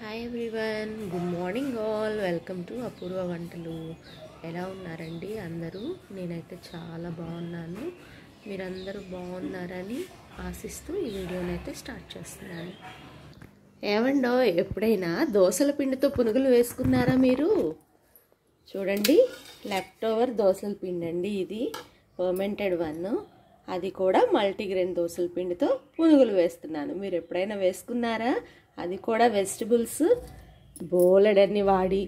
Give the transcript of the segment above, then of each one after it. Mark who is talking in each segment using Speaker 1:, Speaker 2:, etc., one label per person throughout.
Speaker 1: Hi everyone, good morning all. Welcome to Apoorva Vantalu. ఎలా ఉన్నారండి అందరూ? నేనైతే చాలా బాగున్నాను. మీరందరూ బాగున్నారని ఆశిస్తూ ఈ వీడియోనైతే స్టార్ట్ చేస్తున్నాను. ఏమండో, ఎప్పుడైనా దోసల పిండితో పునుగులు వేసుకున్నారా మీరు? చూడండి, లెఫ్ట్ ఓవర్ దోసల పిండి అండి ఇది, ఫర్మెంటెడ్ వన్. అది కూడా మల్టీగ్రెయిన్ దోసల పిండితో పునుగులు వేస్తున్నాను. మీరు ఎప్పుడైనా వేసుకున్నారా? అది కూడా వెజిటబుల్స్ బోలెడన్ని వాడి,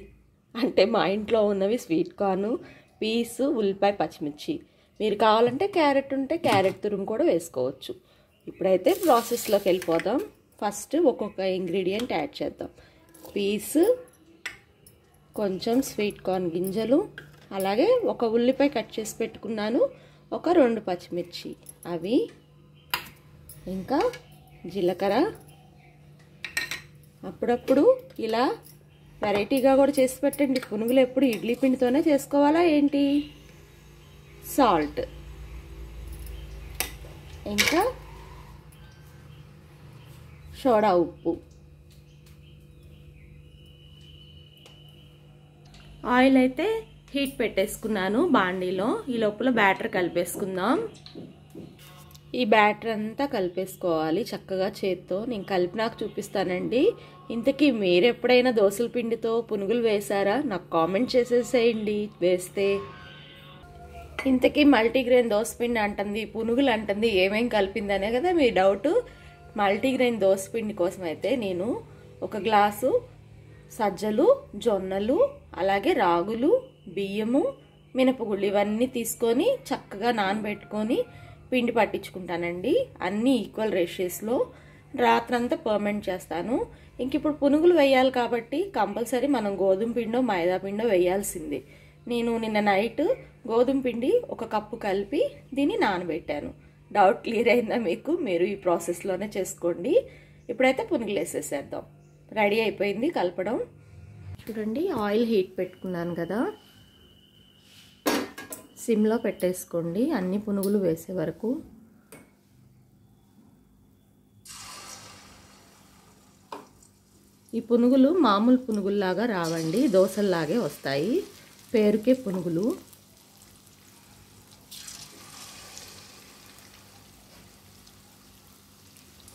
Speaker 1: అంటే మా ఇంట్లో ఉన్నవి స్వీట్ కార్న్, పీస్, ఉల్లిపాయ, పచ్చిమిర్చి. మీరు కావాలంటే క్యారెట్ ఉంటే క్యారెట్ తురుము కూడా వేసుకోవచ్చు. ఇప్పుడైతే ప్రాసెస్లోకి వెళ్ళిపోదాం. ఫస్ట్ ఒక్కొక్క ఇంగ్రీడియంట్ యాడ్ చేద్దాం. పీస్, కొంచెం స్వీట్ కార్న్ గింజలు, అలాగే ఒక ఉల్లిపాయ కట్ చేసి పెట్టుకున్నాను, ఒక 2 పచ్చిమిర్చి, అవి ఇంకా జీలకర్ర. అప్పుడప్పుడు ఇలా వెరైటీగా కూడా చేసి పెట్టండి. పునుగులు ఎప్పుడు ఇడ్లీ పిండితోనే చేసుకోవాలా ఏంటి? సాల్ట్, ఇంకా సోడా ఉప్పు. ఆయిల్ అయితే హీట్ పెట్టేసుకున్నాను బాండీలో. ఈ లోపల బ్యాటర్ కలిపేసుకుందాం. ఈ బ్యాటర్ అంతా కలిపేసుకోవాలి చక్కగా చేత్తో. నేను కలిపినాక చూపిస్తానండి. ఇంతకీ మీరు ఎప్పుడైనా దోసల పిండితో పునుగులు వేసారా? నాకు కామెంట్ చేసేసేయండి వేస్తే. ఇంతకీ మల్టీగ్రెయిన్ దోసపిండి అంటుంది, పునుగులు అంటుంది, ఏమేం కలిపిందనే కదా మీ డౌట్. మల్టీగ్రెయిన్ దోసపిండి కోసం అయితే నేను 1 గ్లాసు సజ్జలు, జొన్నలు, అలాగే రాగులు, బియ్యము, మినపగుళ్ళు ఇవన్నీ తీసుకొని చక్కగా నానబెట్టుకొని పిండి పట్టించుకుంటానండి. అన్నీ ఈక్వల్ రేషియోస్లో రాత్రంతా పర్మెంట్ చేస్తాను. ఇంక ఇప్పుడు పునుగులు వేయాలి కాబట్టి కంపల్సరీ మనం గోధుమ పిండో మైదా పిండో వేయాల్సిందే. నేను నిన్న నైట్ గోధుమ పిండి 1 కప్పు కలిపి దీన్ని నానబెట్టాను. డౌట్ క్లియర్ అయిందా మీకు? మీరు ఈ ప్రాసెస్లోనే చేసుకోండి. ఇప్పుడైతే పునుగులు వేసేసేద్దాం. రెడీ అయిపోయింది కలపడం. చూడండి, ఆయిల్ హీట్ పెట్టుకున్నాను కదా, సిమ్లో పెట్టేసుకోండి అన్ని పునుగులు వేసే వరకు. ఈ పునుగులు మామూలు పునుగుల్లాగా రావండి, దోశల్లాగే వస్తాయి, పేరుకే పునుగులు.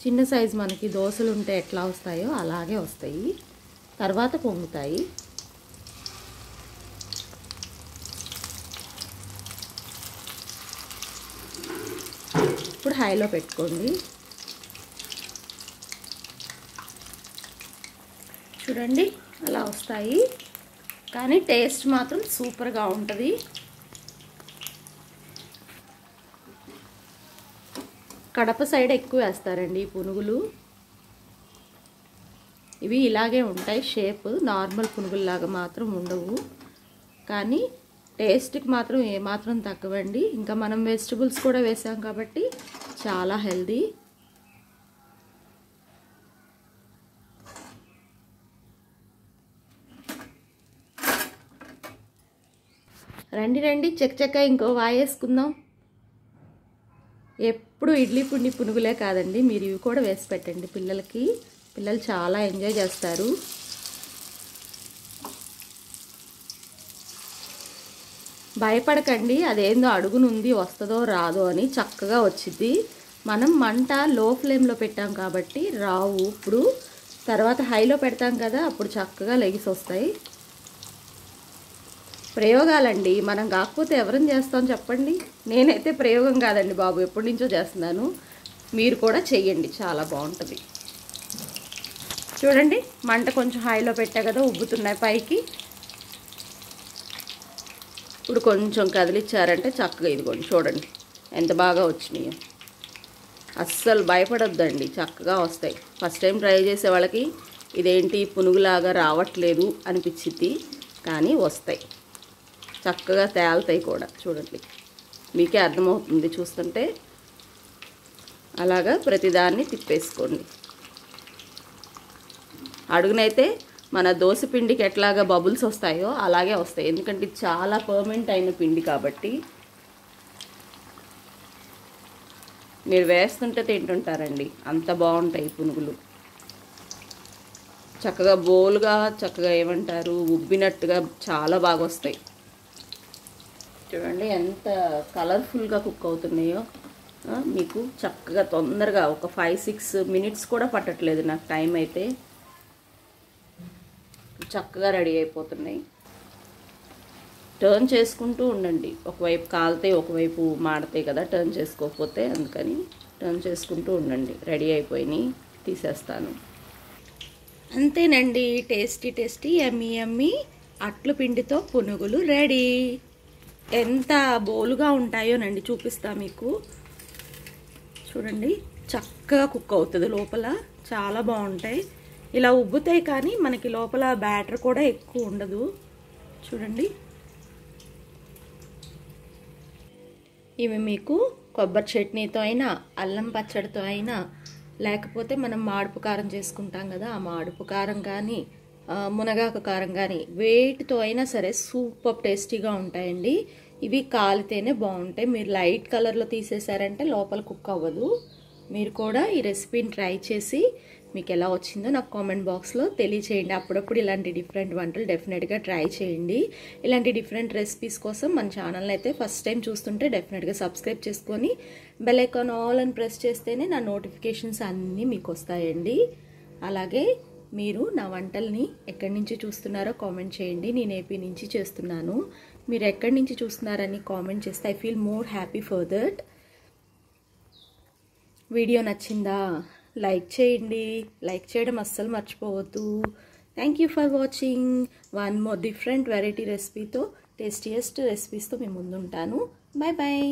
Speaker 1: చిన్న సైజు మనకి దోశలు ఉంటే ఎట్లా వస్తాయో అలాగే వస్తాయి, తర్వాత పొంగుతాయి. ఇప్పుడు హైలో పెట్టుకోండి. చూడండి అలా వస్తాయి, కానీ టేస్ట్ మాత్రం సూపర్గా ఉంటుంది. కడప సైడ్ ఎక్కువ వేస్తారండి ఈ పునుగులు. ఇవి ఇలాగే ఉంటాయి షేప్, నార్మల్ పునుగుల్లాగా మాత్రం ఉండవు, కానీ టేస్ట్కి మాత్రం ఏమాత్రం తక్కువండి. ఇంకా మనం వెజిటబుల్స్ కూడా వేసాం కాబట్టి చాలా హెల్దీ. రండి రండి, చక్క ఇంకో వాయేసుకుందాం. ఎప్పుడు ఇడ్లీ పిండి పునుగులే కాదండి, మీరు ఇవి కూడా వేసి పెట్టండి పిల్లలకి. పిల్లలు చాలా ఎంజాయ్ చేస్తారు. భయపడకండి, అదేందో అడుగునుంది వస్తుందో రాదో అని, చక్కగా వచ్చింది. మనం మంట లో ఫ్లేమ్లో పెట్టాం కాబట్టి రావు. ఇప్పుడు తర్వాత హైలో పెడతాం కదా, అప్పుడు చక్కగా లెగిసి వస్తాయి. ప్రయోగాలండి, మనం కాకపోతే ఎవరిని చేస్తాం చెప్పండి. నేనైతే ప్రయోగం కాదండి బాబు, ఎప్పటి నుంచో చేస్తున్నాను. మీరు కూడా చెయ్యండి, చాలా బాగుంటుంది. చూడండి, మంట కొంచెం హైలో పెట్టా కదా, ఉబ్బుతున్నాయి పైకి. ఇప్పుడు కొంచెం కదిలిచ్చారంటే చక్కగా ఇదిగోండి, చూడండి ఎంత బాగా వచ్చినాయో. అస్సలు భయపడొద్దండి, చక్కగా వస్తాయి. ఫస్ట్ టైం ట్రై చేసే వాళ్ళకి ఇదేంటి పునుగులాగా రావట్లేదు అనిపించింది, కానీ వస్తాయి, చక్కగా తేలుతాయి కూడా. చూడండి, మీకే అర్థమవుతుంది చూస్తుంటే. అలాగా ప్రతిదాన్ని తిప్పేసుకోండి. అడుగునైతే మన దోశ పిండికి ఎట్లాగా బబుల్స్ వస్తాయో అలాగే వస్తాయి, ఎందుకంటే ఇది చాలా పర్మనెంట్ అయిన పిండి కాబట్టి. మీరు వేస్తుంటే తింటుంటారండి, అంత బాగుంటాయి పునుగులు. చక్కగా బోల్గా చక్కగా ఏమంటారు ఉబ్బినట్టుగా చాలా బాగా వస్తాయి. చూడండి ఎంత కలర్ఫుల్గా కుక్ అవుతున్నాయో. మీకు చక్కగా తొందరగా ఒక 5-6 మినిట్స్ కూడా పట్టట్లేదు నాకు టైం అయితే. చక్కగా రెడీ అయిపోతున్నాయి. టర్న్ చేసుకుంటూ ఉండండి. ఒకవైపు కాలితే ఒకవైపు మాడతాయి కదా టర్న్ చేసుకోకపోతే, అందుకని టర్న్ చేసుకుంటూ ఉండండి. రెడీ అయిపోయినాయి, తీసేస్తాను. అంతేనండి, టేస్టీ టేస్టీ యమ్మీ యమ్మీ అట్ల పిండితో పునుగులు రెడీ. ఎంత బోలుగా ఉంటాయోనండి, చూపిస్తా మీకు. చూడండి చక్కగా కుక్ అవుతుంది లోపల, చాలా బాగుంటాయి. ఇలా ఉబ్బుతాయి కానీ మనకి లోపల బ్యాటర్ కూడా ఎక్కువ ఉండదు. చూడండి ఇవి మీకు కొబ్బరి చట్నీతో అయినా, అల్లం పచ్చడితో అయినా, లేకపోతే మనం మాడుపు కారం చేసుకుంటాం కదా, ఆ మాడుపు కారం కానీ, మునగాకు కారం కానీ, వేటితో అయినా సరే సూపర్ టేస్టీగా ఉంటాయండి. ఇవి కాలితేనే బాగుంటాయి. మీరు లైట్ కలర్లో తీసేసారంటే లోపల కుక్ అవ్వదు. మీరు కూడా ఈ రెసిపీని ట్రై చేసి మీకు ఎలా వచ్చిందో నాకు కామెంట్ బాక్స్లో తెలియచేయండి. అప్పుడప్పుడు ఇలాంటి డిఫరెంట్ వంటలు డెఫినెట్గా ట్రై చేయండి. ఇలాంటి డిఫరెంట్ రెసిపీస్ కోసం మన ఛానల్ని అయితే ఫస్ట్ టైం చూస్తుంటే డెఫినెట్గా సబ్స్క్రైబ్ చేసుకొని బెల్ ఐకాన్ ఆల్ అని ప్రెస్ చేస్తేనే నా నోటిఫికేషన్స్ అన్నీ మీకు వస్తాయండి. అలాగే మీరు నా వంటల్ని ఎక్కడి నుంచి చూస్తున్నారో కామెంట్ చేయండి. నేను ఏపీ నుంచి చేస్తున్నాను. మీరు ఎక్కడి నుంచి చూస్తున్నారని కామెంట్ చేస్తే I feel more happy for that. Video నచ్చిందా? లైక్ చేయండి. లైక్ చేయడం అస్సలు మర్చిపోవద్దు. Thank you for watching. One more different variety రెసిపీతో, టేస్టీయెస్ట్ రెసిపీస్తో మీ ముందుంటాను. Bye bye.